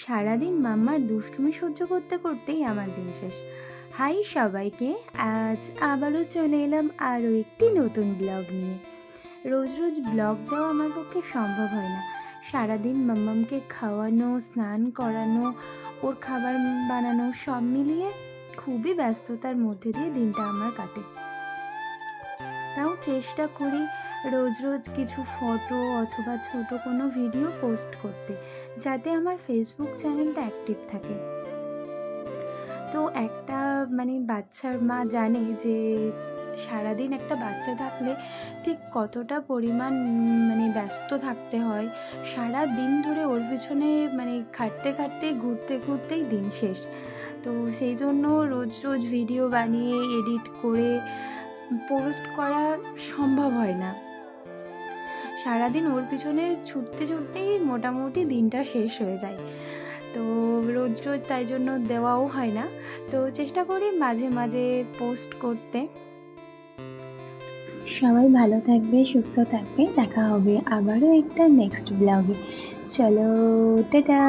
সারাদিন মাম্মার দুষ্টুমি সহ্য করতে করতেই আমার দিন শেষ। হাই সবাইকে, আজ আবারও চলে এলাম আরও একটি নতুন ব্লগ নিয়ে। রোজ রোজ ব্লগ দেওয়া আমার পক্ষে সম্ভব হয় না। সারাদিন মাম্মামকে খাওয়ানো, স্নান করানো, ওর খাবার বানানো সব মিলিয়ে খুবই ব্যস্ততার মধ্যে দিয়ে দিনটা আমার কাটে। তাও চেষ্টা করি রোজ রোজ কিছু ফটো অথবা ছোট কোনো ভিডিও পোস্ট করতে, যাতে আমার ফেসবুক চ্যানেলটা অ্যাক্টিভ থাকে। তো একটা বাচ্চার মা জানে যে সারাদিন একটা বাচ্চা থাকলে ঠিক কতটা পরিমাণ ব্যস্ত থাকতে হয়। সারা দিন ধরে ওর পিছনে খাটতে খাটতেই ঘুরতে ঘুরতেই দিন শেষ। তো সেই জন্য রোজ রোজ ভিডিও বানিয়ে এডিট করে পোস্ট করা সম্ভব হয় না। সারাদিন ওর পিছনে ছুটতে ছুটতেই মোটামুটি দিনটা শেষ হয়ে যায়। তো রোজ রোজ তাই জন্য দেওয়াও হয় না। তো চেষ্টা করি মাঝে মাঝে পোস্ট করতে। সবাই ভালো থাকবে, সুস্থ থাকবে। দেখা হবে আবারও একটা নেক্সট ব্লগে। চলো, টাটা।